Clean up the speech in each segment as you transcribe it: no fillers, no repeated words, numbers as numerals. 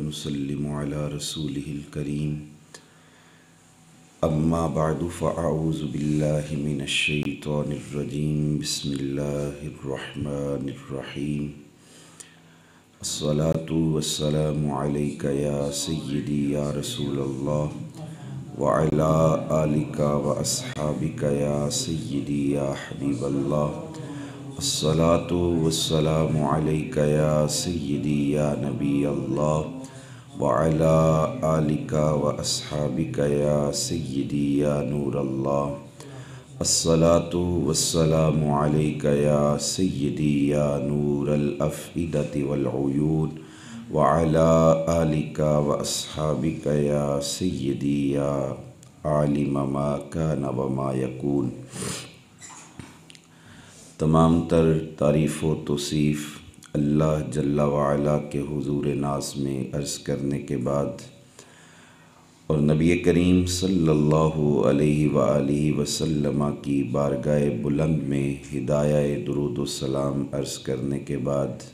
ونسلم على رسوله الكريم أما بعد فأعوذ بالله من الشيطان الرجيم بسم الله الرحمن الرحيم الصلاة والسلام عليك يا سيدي يا رسول الله وعلى آلك وأصحابك يا سيدي يا حبيب الله الصلاة والسلام عليك يا سيدي يا نبي الله وعلى آلك وأصحابك يا سيدي يا نور الله الصلاة والسلام عليك يا سيدي يا نور الأفئدة والعيون وعلى آلك وأصحابك يا سيدي يا عالم ما كان وما يكون۔ تمام تر تعریف و توصیف اللہ جل وعلا کے حضور ناز میں عرض کرنے کے بعد اور نبی کریم صلی اللہ علیہ وآلہ وسلم کی بارگاہ بلند میں ہدایہ درود و سلام عرض کرنے کے بعد،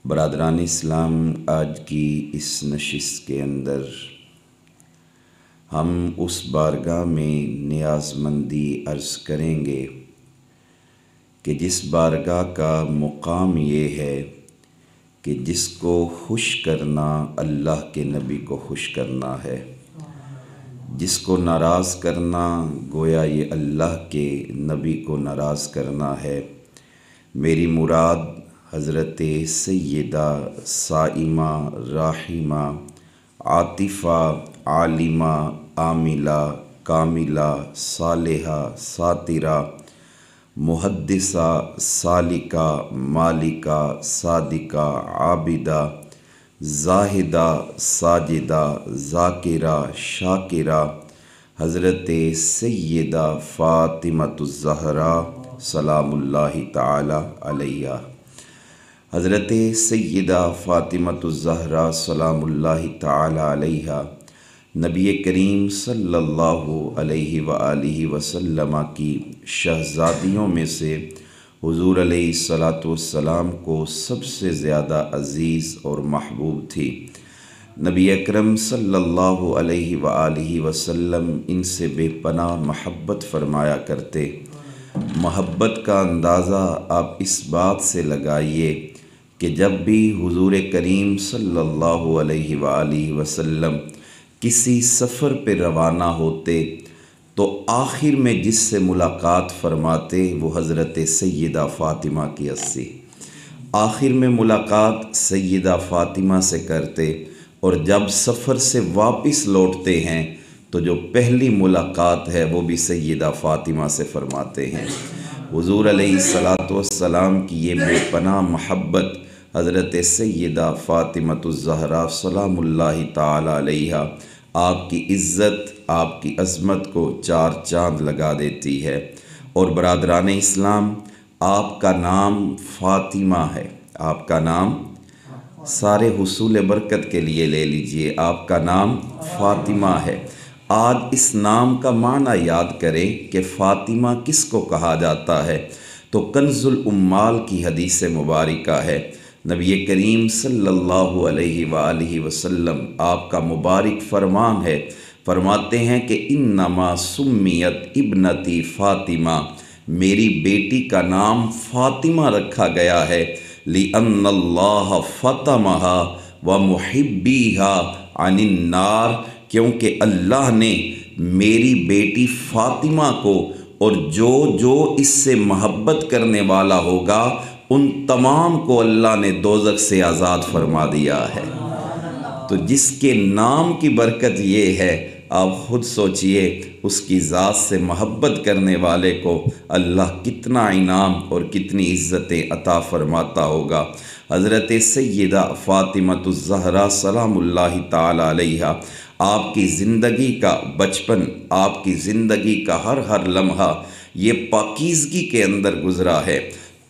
برادران اسلام، آج کی اس نشست کے اندر ہم اس بارگاہ میں نیاز مندی عرض کریں گے کہ جس بارگاہ کا مقام یہ ہے کہ جس کو خوش کرنا اللہ کے نبی کو خوش کرنا ہے، جس کو ناراض کرنا گویا یہ اللہ کے نبی کو ناراض کرنا ہے۔ میری مراد حضرت سیدہ صائمہ، راحمہ، عاطفہ، عالمہ، عاملہ، کاملہ، صالحہ، ساترہ، محدثہ، سالکہ، مالکہ، صادقہ، عابدہ، زاہدہ، ساجدہ، ذاکرہ، شاکرہ، حضرت سیدہ فاطمۃ الزہراء سلام اللہ تعالی علیہا۔ حضرت سیدہ فاطمۃ الزہراء سلام اللہ تعالی علیہا نبی کریم صلی اللہ علیہ وآلہ وسلم کی شہزادیوں میں سے حضور علیہ الصلاۃ والسلام کو سب سے زیادہ عزیز اور محبوب تھی۔ نبی اکرم صلی اللہ علیہ وآلہ وسلم ان سے بے پناہ محبت فرمایا کرتے۔ محبت کا اندازہ آپ اس بات سے لگائیے کہ جب بھی حضور کریم صلی اللہ علیہ وآلہ وسلم کسی سفر پہ روانہ ہوتے تو آخر میں جس سے ملاقات فرماتے وہ حضرت سیدہ فاطمہ کی اسی۔ آخر میں ملاقات سیدہ فاطمہ سے کرتے اور جب سفر سے واپس لوٹتے ہیں تو جو پہلی ملاقات ہے وہ بھی سیدہ فاطمہ سے فرماتے ہیں۔ حضور علیہ الصلاۃ والسلام کی یہ بے پناہ محبت حضرت سیدہ فاطمۃ الزہراء سلام اللہ تعالی علیہا آپ کی عزت، آپ کی عظمت کو چار چاند لگا دیتی ہے۔ اور برادران اسلام، آپ کا نام فاطمہ ہے۔ آپ کا نام سارے حصول برکت کے لیے لے لیجئے، آپ کا نام فاطمہ ہے۔ آج اس نام کا معنی یاد کریں کہ فاطمہ کس کو کہا جاتا ہے، تو کنز الاموال کی حدیث مبارکہ ہے۔ نبی کریم صلی اللہ علیہ وآلہ وسلم آپ کا مبارک فرمان ہے، فرماتے ہیں کہ انما سمیت ابنتی فاطمہ، میری بیٹی کا نام فاطمہ رکھا گیا ہے، لِأَنَّ اللَّهَ فَطَمَهَا وَمُحِبِّيهَا عَنِ النَّارِ، کیونکہ اللہ نے میری بیٹی فاطمہ کو اور جو اس سے محبت کرنے والا ہوگا ان تمام کو اللہ نے دوزخ سے آزاد فرما دیا ہے۔ تو جس کے نام کی برکت یہ ہے، آپ خود سوچئے اس کی ذات سے محبت کرنے والے کو اللہ کتنا انعام اور کتنی عزتیں عطا فرماتا ہوگا۔ حضرت سیدہ فاطمۃ الزہراء سلام اللہ تعالی علیہا آپ کی زندگی کا بچپن، آپ کی زندگی کا ہر لمحہ یہ پاکیزگی کے اندر گزرا ہے۔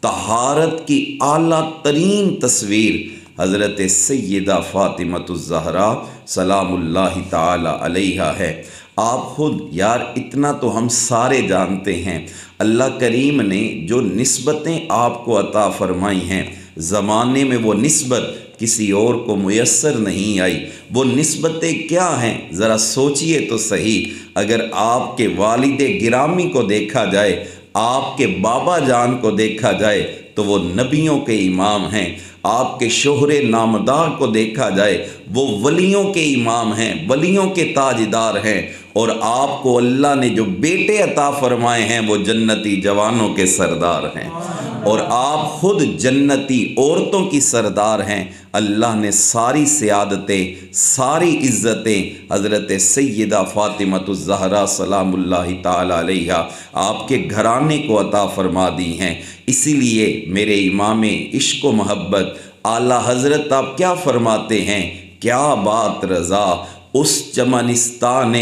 طہارت کی اعلیٰ ترین تصویر حضرت سیدہ فاطمۃ الزہراء سلام اللہ تعالی علیہا ہے۔ آپ خود یار اتنا تو ہم سارے جانتے ہیں، اللہ کریم نے جو نسبتیں آپ کو عطا فرمائی ہیں، زمانے میں وہ نسبت کسی اور کو میسر نہیں آئی۔ وہ نسبتیں کیا ہیں ذرا سوچئے تو صحیح۔ اگر آپ کے والد گرامی کو دیکھا جائے، آپ کے بابا جان کو دیکھا جائے تو وہ نبیوں کے امام ہیں۔ آپ کے شوہر نامدار کو دیکھا جائے وہ ولیوں کے امام ہیں، ولیوں کے تاجدار ہیں۔ اور آپ کو اللہ نے جو بیٹے عطا فرمائے ہیں وہ جنتی جوانوں کے سردار ہیں، اور آپ خود جنتی عورتوں کی سردار ہیں۔ اللہ نے ساری سعادتیں، ساری عزتیں حضرت سیدہ فاطمہ الزہرا سلام اللہ تعالی علیہا آپ کے گھرانے کو عطا فرما دی ہیں۔ اسی لیے میرے امام عشق و محبت اعلیٰ حضرت آپ کیا فرماتے ہیں؟ کیا بات رضا اس چمنستان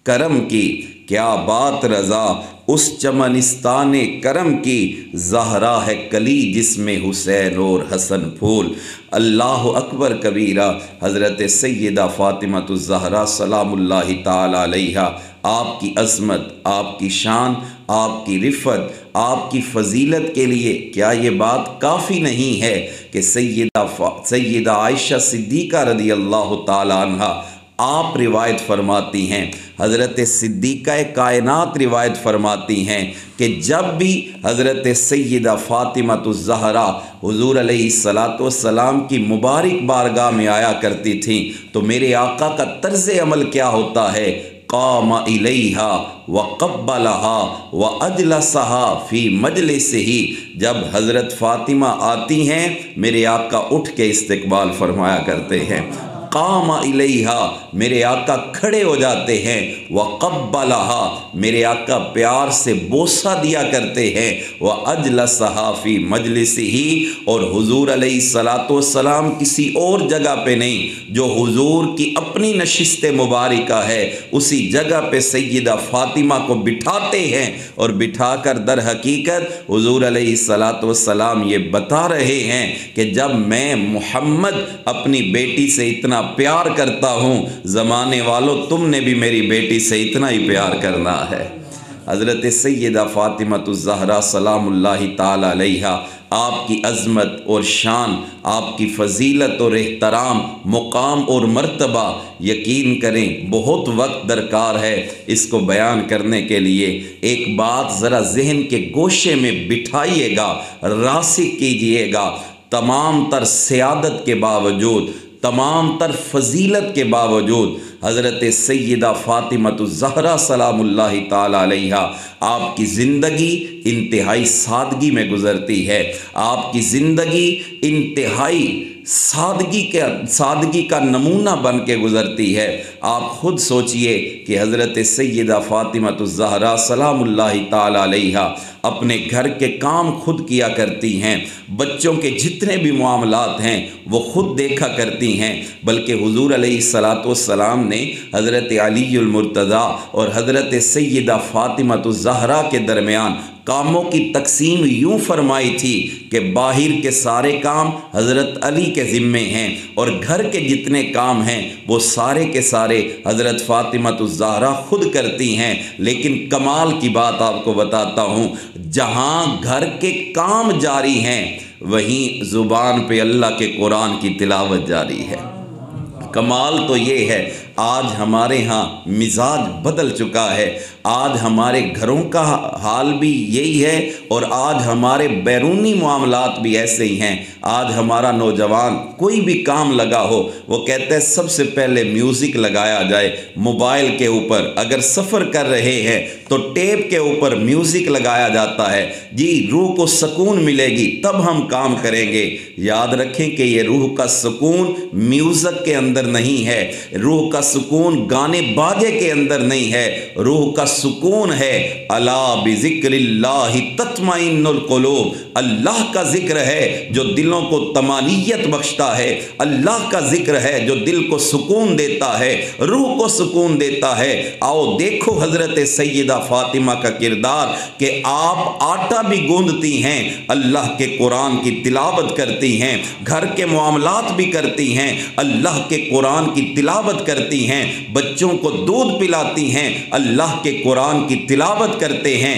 کرم کی، کیا بات رضا اس چمنستان کرم کی، زہرا ہے کلی جس میں حسین اور حسن پھول۔ اللہ اکبر کبیرہ۔ حضرت سیدہ فاطمہ الزہرا سلام اللہ تعالی علیہا آپ کی عظمت، آپ کی شان، آپ کی رفعت، آپ کی فضیلت کے لیے کیا یہ بات کافی نہیں ہے کہ سیدہ عائشہ صدیقہ رضی اللہ تعالی عنہ آپ روایت فرماتی ہیں، حضرت صدیقہ کائنات روایت فرماتی ہیں کہ جب بھی حضرت سیدہ فاطمہ الزہرا حضور علیہ السلام کی مبارک بارگاہ میں آیا کرتی تھیں تو میرے آقا کا طرز عمل کیا ہوتا ہے؟ قام الیہا وقبلہا واجلسہا فی مجلسہ۔ جب حضرت فاطمہ آتی ہیں میرے آقا اٹھ کے استقبال فرمایا کرتے ہیں۔ قام الیہا میرے آقا کھڑے ہو جاتے ہیں، وقبلہا میرے آقا پیار سے بوسہ دیا کرتے ہیں، واجلسہا فی مجلسہ، اور حضور علیہ السلام کسی اور جگہ پہ نہیں، جو حضور کی اپنی نشست مبارکہ ہے اسی جگہ پہ سیدہ فاطمہ کو بٹھاتے ہیں، اور بٹھا کر در حقیقت حضور علیہ السلام یہ بتا رہے ہیں کہ جب میں محمد اپنی بیٹی سے اتنا پیار کرتا ہوں، زمانے والوں تم نے بھی میری بیٹی سے اتنا ہی پیار کرنا ہے۔ حضرت سیدہ فاطمہ الزہرا سلام اللہ تعالی علیہا آپ کی عظمت اور شان، آپ کی فضیلت اور احترام، مقام اور مرتبہ، یقین کریں بہت وقت درکار ہے اس کو بیان کرنے کے لیے۔ ایک بات ذرا ذہن کے گوشے میں بٹھائیے گا، راسخ کیجئے گا، تمام تر سعادت کے باوجود، تمام تر فضیلت کے باوجود حضرت سیدہ فاطمہ الزہرا سلام اللہ تعالی علیہا آپ کی زندگی انتہائی سادگی میں گزرتی ہے۔ آپ کی زندگی انتہائی سادگی کا نمونہ بن کے گزرتی ہے۔ آپ خود سوچئے کہ حضرت سیدہ فاطمہ الزہرا سلام اللہ تعالی علیہا اپنے گھر کے کام خود کیا کرتی ہیں، بچوں کے جتنے بھی معاملات ہیں وہ خود دیکھا کرتی ہیں، بلکہ حضور علیہ السلام نے حضرت علی المرتضیٰ اور حضرت سیدہ فاطمہ الزہرا کے درمیان کاموں کی تقسیم یوں فرمائی تھی کہ باہر کے سارے کام حضرت علی کے ذمے ہیں، اور گھر کے جتنے کام ہیں وہ سارے کے سارے حضرت فاطمہ الزہرا خود کرتی ہیں۔ لیکن کمال کی بات آپ کو بتاتا ہوں، جہاں گھر کے کام جاری ہیں وہیں زبان پہ اللہ کے قرآن کی تلاوت جاری ہے۔ کمال تو یہ ہے آج ہمارے ہاں مزاج بدل چکا ہے، آج ہمارے گھروں کا حال بھی یہی ہے، اور آج ہمارے بیرونی معاملات بھی ایسے ہی ہیں۔ آج ہمارا نوجوان کوئی بھی کام لگا ہو وہ کہتے ہیں سب سے پہلے میوزک لگایا جائے موبائل کے اوپر، اگر سفر کر رہے ہیں تو ٹیپ کے اوپر میوزک لگایا جاتا ہے، جی روح کو سکون ملے گی تب ہم کام کریں گے۔ یاد رکھیں کہ یہ روح کا سکون میوزک کے اندر نہیں ہے، روح کا سکون گانے باجے کے اندر نہیں ہے، روح کا سکون ہے الا بذکر اللہ تطمئن القلوب، اللہ کا ذکر ہے جو دلوں کو طمانینت بخشتا ہے، اللہ کا ذکر ہے جو دل کو سکون دیتا ہے، روح کو سکون دیتا ہے۔ آؤ دیکھو حضرت سیدہ فاطمہ کا کردار کہ آپ آٹا بھی گوندتی ہیں، اللہ کے قرآن کی تلاوت کرتی ہیں، گھر کے معاملات بھی کرتی ہیں، اللہ کے قرآن کی تلاوت کرتی ہیں، بچوں کو دودھ پلاتی ہیں، اللہ کے قرآن کی تلاوت کرتے ہیں۔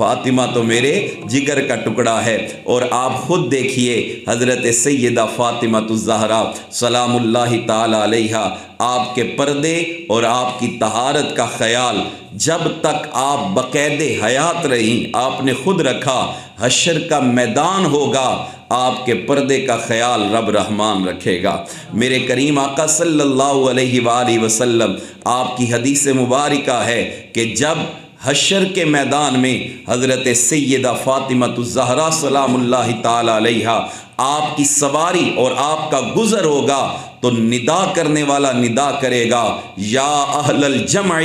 فاطمہ تو میرے جگر کا ٹکڑا ہے۔ اور آپ خود دیکھیے حضرت سیدہ فاطمہ الزہرا سلام اللہ تعالی علیہا، آپ کے پردے اور آپ کی طہارت کا خیال جب تک آپ بقید حیات رہیں، آپ نے خود رکھا، حشر کا میدان ہوگا آپ کے پردے کا خیال رب رحمان رکھے گا۔ میرے کریم آقا صلی اللہ علیہ وآلہ وسلم، آپ کی حدیث مبارکہ ہے کہ جب حشر کے میدان میں حضرت سیدہ فاطمہ الزہرا سلام اللہ تعالی علیہا آپ کی سواری اور آپ کا گزر ہوگا تو ندا کرنے والا ندا کرے گا، یا اہل الجمع،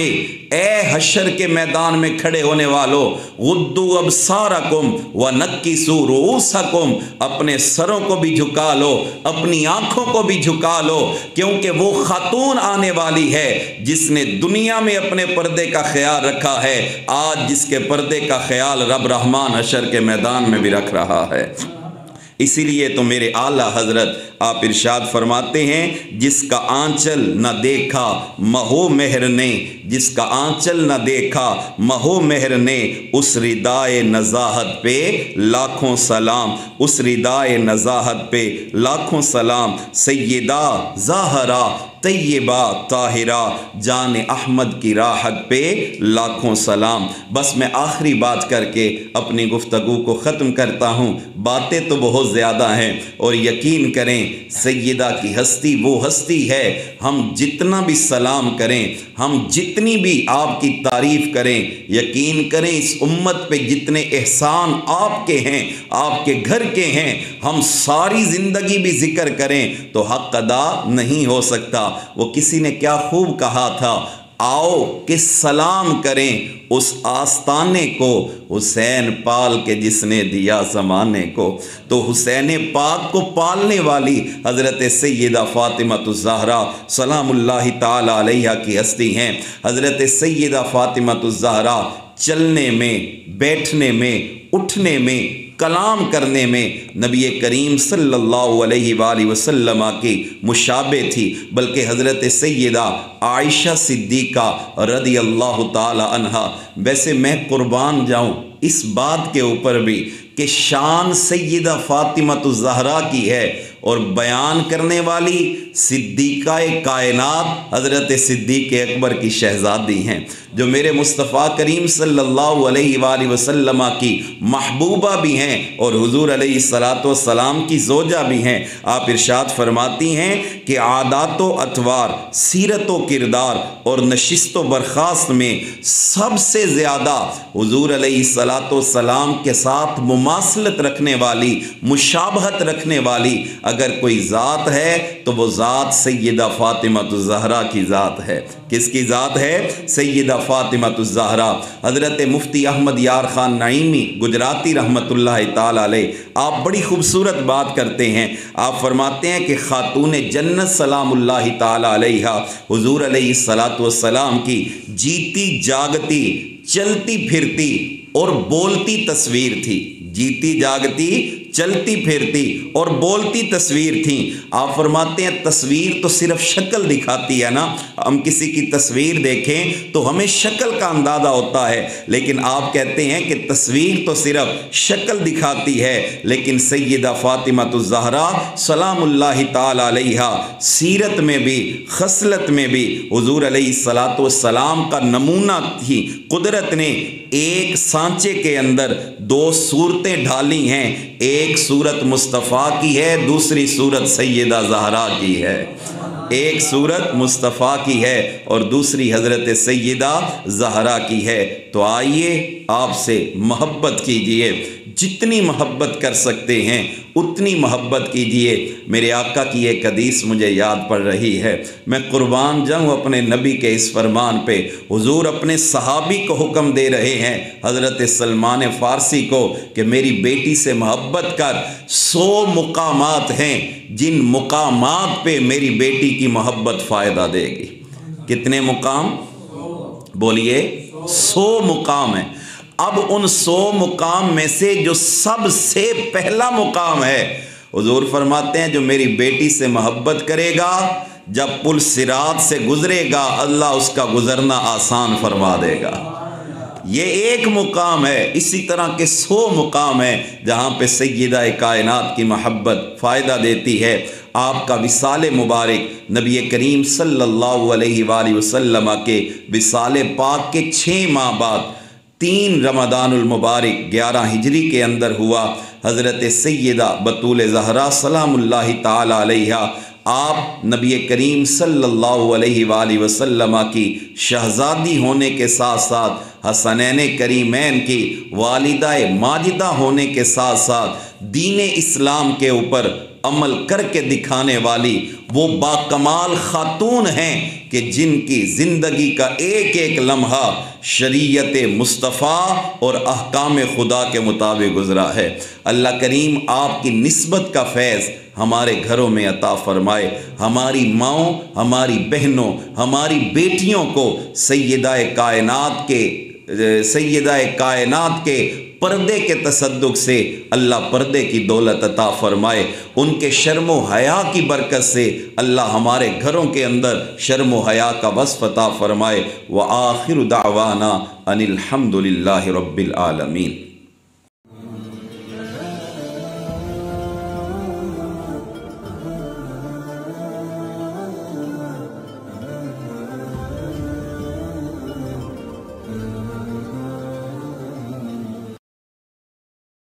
اے حشر کے میدان میں کھڑے ہونے والوں، غضوا ابصارکم ونکسوا رؤوسکم، اپنے سروں کو بھی جھکا لو، اپنی آنکھوں کو بھی جھکا لو، کیونکہ وہ خاتون آنے والی ہے جس نے دنیا میں اپنے پردے کا خیال رکھا ہے، آج جس کے پردے کا خیال رب رحمان حشر کے میدان میں بھی رکھ رہا ہے۔ اسی لیے تو میرے اعلیٰ حضرت آپ ارشاد فرماتے ہیں، جس کا آنچل نہ دیکھا مہو مہر نے، جس کا آنچل نہ دیکھا مہو مہر نے، اس ردائے نزاہت پہ لاکھوں سلام، اس ردائے نزاہت پہ لاکھوں سلام، سیدہ زہرا طیبہ طاہرہ جان احمد کی راحت پہ لاکھوں سلام۔ بس میں آخری بات کر کے اپنی گفتگو کو ختم کرتا ہوں، باتیں تو بہت زیادہ ہیں، اور یقین کریں سیدہ کی ہستی وہ ہستی ہے، ہم جتنا بھی سلام کریں، ہم جتنی بھی آپ کی تعریف کریں، یقین کریں اس امت پہ جتنے احسان آپ کے ہیں، آپ کے گھر کے ہیں، ہم ساری زندگی بھی ذکر کریں تو حق ادا نہیں ہو سکتا۔ وہ کسی نے کیا خوب کہا تھا، آؤ کہ سلام کریں اس آستانے کو، حسین پال کے جس نے دیا زمانے کو۔ تو حسین پاک کو پالنے والی حضرت سیدہ فاطمہ الزہرا سلام اللہ تعالی علیہا کی ہستی ہیں۔ حضرت سیدہ فاطمہ الزہرا چلنے میں، بیٹھنے میں، اٹھنے میں، کلام کرنے میں نبی کریم صلی اللہ علیہ وآلہ وسلم کی مشابہ تھی، بلکہ حضرت سیدہ عائشہ صدیقہ رضی اللہ تعالی عنہا۔ ویسے میں قربان جاؤں اس بات کے اوپر بھی کہ شان سیدہ فاطمہ الزہرا کی ہے، اور بیان کرنے والی صدیقہ کائنات حضرت صدیق اکبر کی شہزادی ہیں، جو میرے مصطفیٰ کریم صلی اللہ علیہ وآلہ وسلم کی محبوبہ بھی ہیں اور حضور علیہ السلام کی زوجہ بھی ہیں۔ آپ ارشاد فرماتی ہیں کہ عادات و اطوار، سیرت و کردار اور نشست و برخاست میں سب سے زیادہ حضور علیہ السلام کے ساتھ مماثلت رکھنے والی، مشابہت رکھنے والی اگر کوئی ذات ہے تو وہ ذات سیدہ فاطمہ الزہرا کی ذات ہے۔ کس کی ذات ہے؟ سیدہ فاطمہ الزہرا۔ حضرت مفتی احمد یار خان نعیمی گجراتی رحمت اللہ تعالی علیہ، آپ بڑی خوبصورت بات کرتے ہیں۔ آپ فرماتے ہیں کہ خاتون جنت سلام اللہ تعالی علیہا حضور علیہ السلام کی جیتی جاگتی، چلتی پھرتی اور بولتی تصویر تھی۔ جیتی جاگتی، چلتی پھرتی اور بولتی تصویر تھیں۔ آپ فرماتے ہیں تصویر تو صرف شکل دکھاتی ہے نا، ہم کسی کی تصویر دیکھیں تو ہمیں شکل کا اندازہ ہوتا ہے، لیکن آپ کہتے ہیں کہ تصویر تو صرف شکل دکھاتی ہے، لیکن سیدہ فاطمہ الزہرا سلام اللہ تعالی علیہا سیرت میں بھی، خصلت میں بھی حضور علیہ السلام کا نمونہ تھی۔ قدرت نے ایک سانچے کے اندر دو صورتیں ڈھالی ہیں، ایک صورت مصطفیٰ کی ہے، دوسری صورت سیدہ زہرا کی ہے۔ ایک صورت مصطفیٰ کی ہے اور دوسری حضرت سیدہ زہرا کی ہے۔ تو آئیے آپ سے محبت کیجئے، جتنی محبت کر سکتے ہیں اتنی محبت کیجئے۔ میرے آقا کی ایک حدیث مجھے یاد پڑ رہی ہے، میں قربان جاؤں اپنے نبی کے اس فرمان پہ۔ حضور اپنے صحابی کو حکم دے رہے ہیں، حضرت سلمان فارسی کو، کہ میری بیٹی سے محبت کر، 100 مقامات ہیں جن مقامات پہ میری بیٹی کی محبت فائدہ دے گی۔ کتنے مقام؟ بولیے 100 مقام ہیں۔ اب ان 100 مقام میں سے جو سب سے پہلا مقام ہے، حضور فرماتے ہیں جو میری بیٹی سے محبت کرے گا، جب پل صراط سے گزرے گا اللہ اس کا گزرنا آسان فرما دے گا۔ یہ ایک مقام ہے، اسی طرح کے 100 مقام ہیں جہاں پہ سیدہ کائنات کی محبت فائدہ دیتی ہے۔ آپ کا وصال مبارک نبی کریم صلی اللہ علیہ وآلہ وسلم کے وصال پاک کے 6 ماہ بعد 3 رمضان المبارک 11 ہجری کے اندر ہوا۔ حضرت سیدہ بطول زہرا سلام اللہ تعالی علیہا آپ نبی کریم صلی اللہ علیہ وآلہ وسلم کی شہزادی ہونے کے ساتھ ساتھ حسنین کریمین کی والدہ ماجدہ ہونے کے ساتھ ساتھ دین اسلام کے اوپر عمل کر کے دکھانے والی وہ باکمال خاتون ہیں کہ جن کی زندگی کا ایک ایک لمحہ شریعت مصطفیٰ اور احکام خدا کے مطابق گزرا ہے۔ اللہ کریم آپ کی نسبت کا فیض ہمارے گھروں میں عطا فرمائے، ہماری ماؤں، ہماری بہنوں، ہماری بیٹیوں کو سیدہ کائنات کے پردے کے تصدق سے اللہ پردے کی دولت عطا فرمائے، ان کے شرم و حیا کی برکت سے اللہ ہمارے گھروں کے اندر شرم و حیا کا وصف عطا فرمائے۔ وآخر دعوانا ان الحمد للہ رب العالمین۔